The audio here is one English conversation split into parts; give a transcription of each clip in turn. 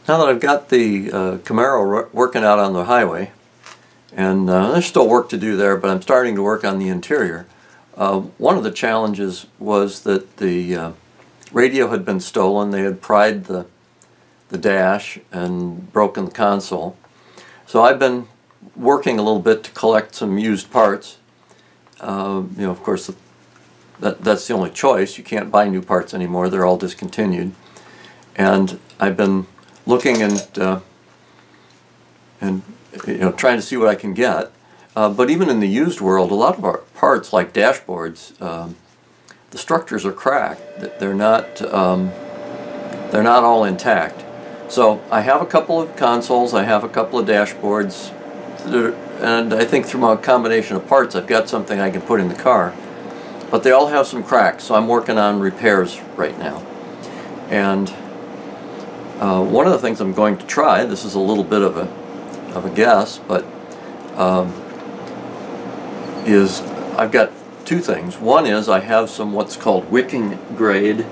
Now that I've got the Camaro working out on the highway, and there's still work to do there, but I'm starting to work on the interior. One of the challenges was that the radio had been stolen. They had pried the dash and broken the console. So I've been working a little bit to collect some used parts. You know, of course, that's the only choice. You can't buy new parts anymore. They're all discontinued. And I've been looking and you know, trying to see what I can get. But even in the used world, a lot of our parts, like dashboards, the structures are cracked. They're not all intact. So I have a couple of consoles, I have a couple of dashboards, and I think through a combination of parts I've got something I can put in the car. But they all have some cracks, so I'm working on repairs right now. And one of the things I'm going to try, this is a little bit of a guess, but is I've got two things. One is I have some what's called wicking grade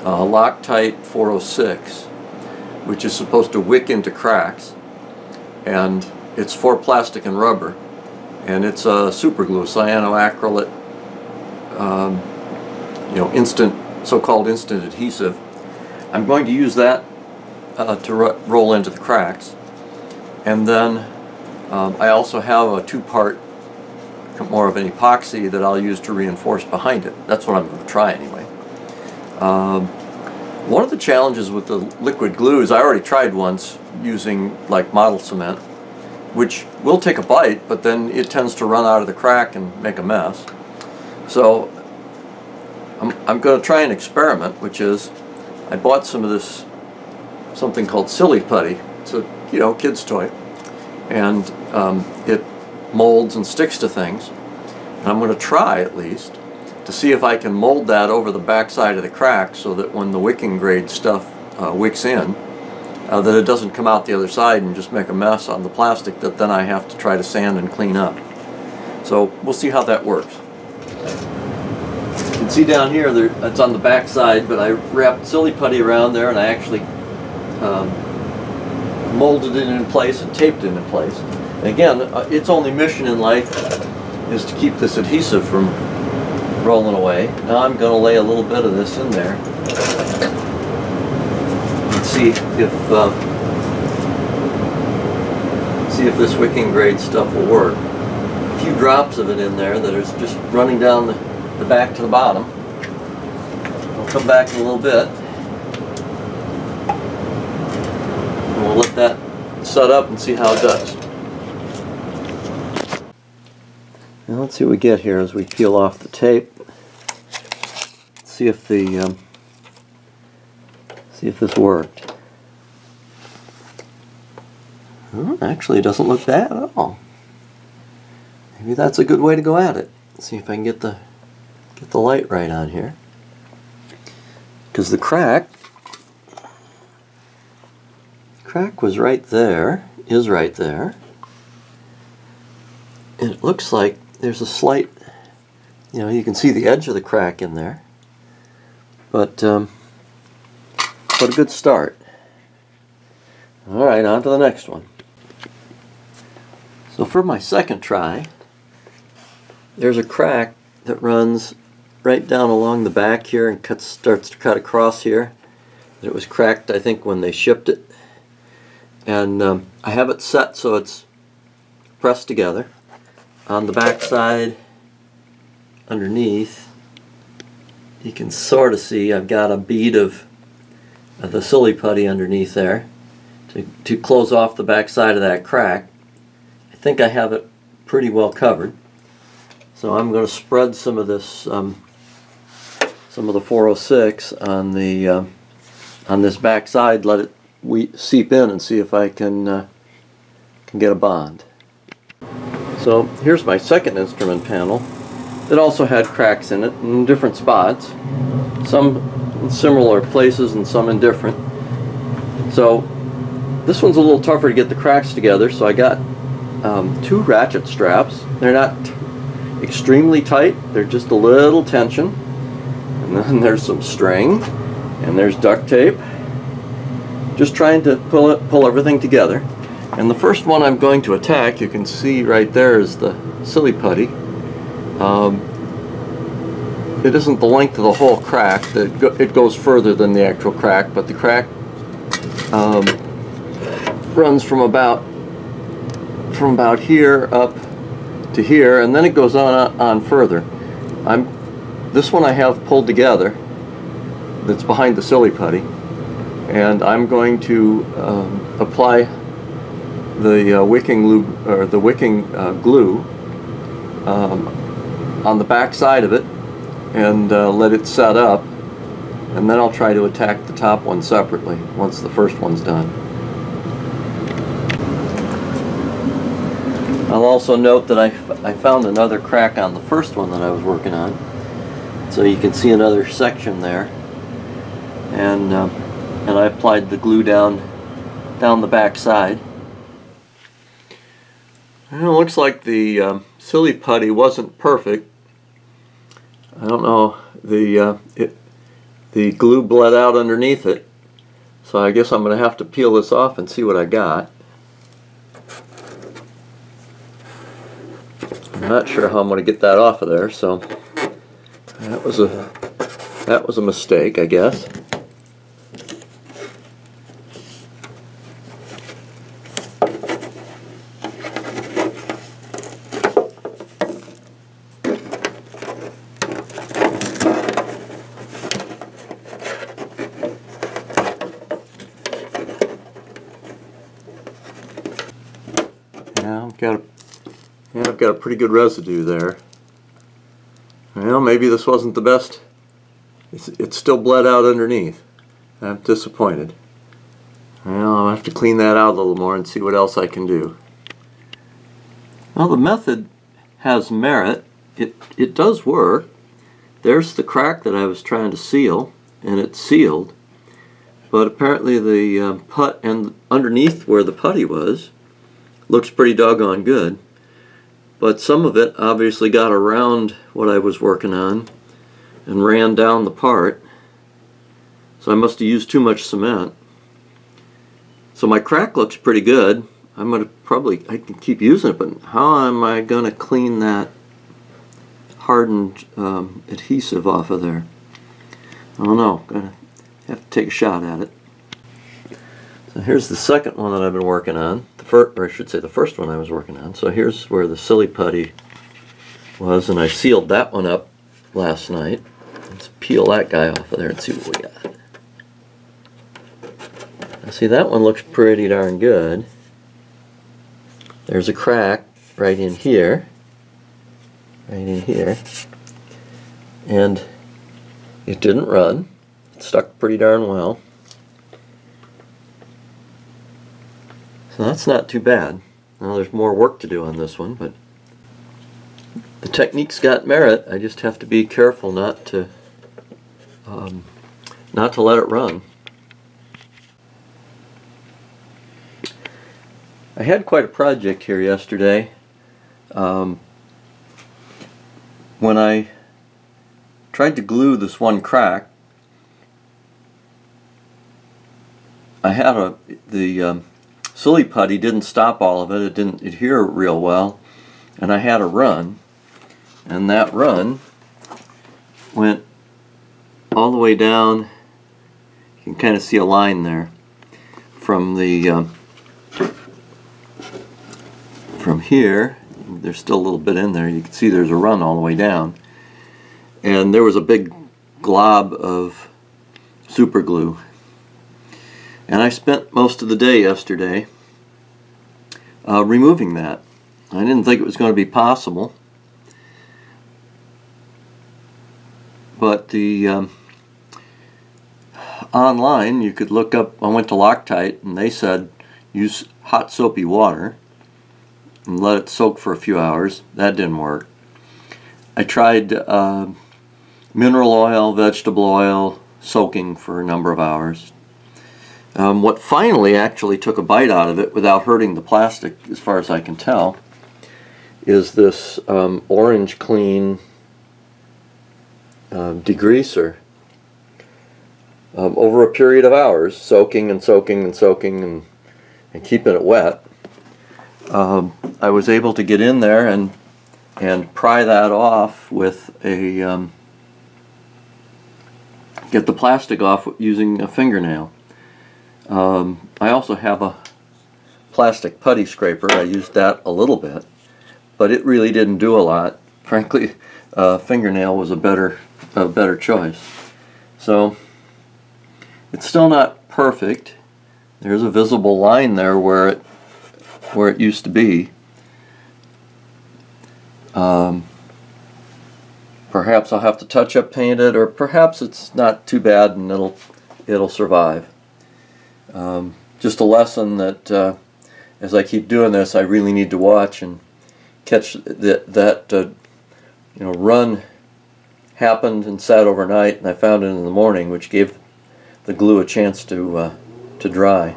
Loctite 406, which is supposed to wick into cracks, and it's for plastic and rubber, and it's a super glue, cyanoacrylate, you know, so-called instant adhesive. I'm going to use that to roll into the cracks, and then I also have a two-part, more of an epoxy that I'll use to reinforce behind it. That's what I'm going to try anyway. One of the challenges with the liquid glues, I already tried once using like model cement, which will take a bite, but then it tends to run out of the crack and make a mess. So I'm going to try an experiment, which is I bought some of this, something called Silly Putty. It's a, you know, kid's toy, and it molds and sticks to things. And I'm going to try at least to see if I can mold that over the back side of the crack so that when the wicking grade stuff wicks in, that it doesn't come out the other side and just make a mess on the plastic that then I have to try to sand and clean up. So we'll see how that works. You can see down here, it's on the back side, but I wrapped Silly Putty around there, and I actually molded it in place and taped it in place. And again, its only mission in life is to keep this adhesive from rolling away. Now I'm going to lay a little bit of this in there and see if this wicking grade stuff will work. A few drops of it in there that is just running down the back to the bottom. I'll come back in a little bit and we'll let that set up and see how it does. Now let's see what we get here as we peel off the tape. See if the see if this worked. Oh, actually, it doesn't look bad at all. Maybe that's a good way to go at it. Let's see if I can get the light right on here, because the crack was right there, is right there, and it looks like there's a slight, you know, you can see the edge of the crack in there, but a good start. Alright, on to the next one. So for my second try, there's a crack that runs right down along the back here and starts to cut across here. It was cracked, I think, when they shipped it, and I have it set so it's pressed together. On the back side, underneath, you can sort of see I've got a bead of the Silly Putty underneath there to close off the back side of that crack. I think I have it pretty well covered. So I'm going to spread some of this, some of the 406 on the on this back side, let it seep in, and see if I can get a bond. So here's my second instrument panel. It also had cracks in it in different spots, some in similar places and some in different. So this one's a little tougher to get the cracks together, so I got two ratchet straps. They're not extremely tight, they're just a little tension. And then there's some string, and there's duct tape. just trying to pull everything together. And the first one I'm going to attack, you can see right there, is the silly putty. It isn't the length of the whole crack. It goes further than the actual crack, but the crack runs from about here up to here, and then it goes on further. This one I have pulled together. That's behind the silly putty, and I'm going to apply the wicking glue on the back side of it, and let it set up, and then I'll try to attack the top one separately once the first one's done. I'll also note that I found another crack on the first one that I was working on, so you can see another section there, and I applied the glue down the back side. And it looks like the silly putty wasn't perfect. I don't know, the glue bled out underneath it, so I guess I'm going to have to peel this off and see what I got. I'm not sure how I'm going to get that off of there, so that was a mistake, I guess. I've got a pretty good residue there. Well, maybe this wasn't the best. It's still bled out underneath. I'm disappointed. Well, I'll have to clean that out a little more and see what else I can do. Well, the method has merit. It does work. There's the crack that I was trying to seal, and it's sealed. But apparently the put and underneath where the putty was looks pretty doggone good. But some of it obviously got around what I was working on and ran down the part. So I must have used too much cement. So my crack looks pretty good. I'm going to I can keep using it, but how am I going to clean that hardened adhesive off of there? I don't know. Gonna have to take a shot at it. So here's the second one that I've been working on. Or I should say the first one I was working on. So here's where the silly putty was, and I sealed that one up last night. Let's peel that guy off of there and see what we got. Now see, that one looks pretty darn good. There's a crack right in here. And it didn't run. It stuck pretty darn well. So that's not too bad. Now there's more work to do on this one, but the technique's got merit. I just have to be careful not to let it run. I had quite a project here yesterday. When I tried to glue this one crack, I had the silly putty didn't stop all of it. It didn't adhere real well, and I had a run, and that run went all the way down. You can kind of see a line there from the from here. There's still a little bit in there. You can see there's a run all the way down, and there was a big glob of super glue. And I spent most of the day yesterday removing that. I didn't think it was going to be possible, but the online you could look up. I went to Loctite, and they said use hot soapy water and let it soak for a few hours. That didn't work. I tried mineral oil, vegetable oil, soaking for a number of hours. What finally actually took a bite out of it without hurting the plastic, as far as I can tell, is this Orange Clean degreaser. over a period of hours, soaking and soaking and soaking and keeping it wet, I was able to get in there and pry that off with a get the plastic off using a fingernail. I also have a plastic putty scraper. I used that a little bit, but it really didn't do a lot. Frankly, fingernail was a better choice. So it's still not perfect. There's a visible line there where it used to be. Perhaps I'll have to touch-up paint it, or perhaps it's not too bad and it'll survive. Just a lesson that as I keep doing this, I really need to watch and catch that run happened and sat overnight, and I found it in the morning, which gave the glue a chance to dry.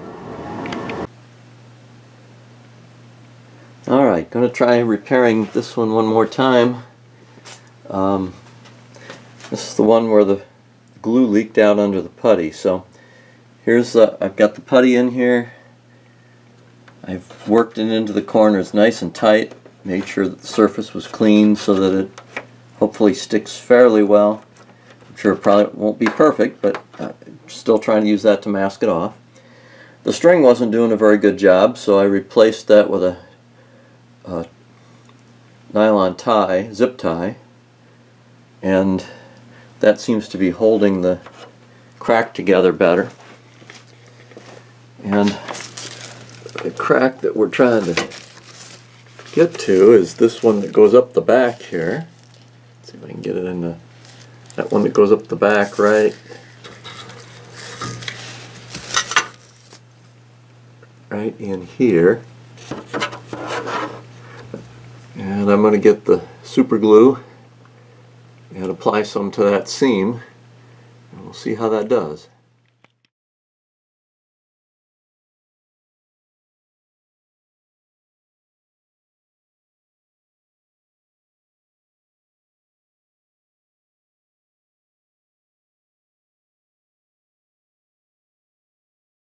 Alright, going to try repairing this one more time. This is the one where the glue leaked out under the putty. So here's I've got the putty in here. I've worked it into the corners nice and tight, made sure that the surface was clean so that it hopefully sticks fairly well. I'm sure it probably won't be perfect, but I'm still trying to use that to mask it off. The string wasn't doing a very good job, so I replaced that with a nylon tie, zip tie, and that seems to be holding the crack together better. And the crack that we're trying to get to is this one that goes up the back here. Let's see if I can get it in that one that goes up the back right in here. And I'm going to get the super glue and apply some to that seam, and we'll see how that does.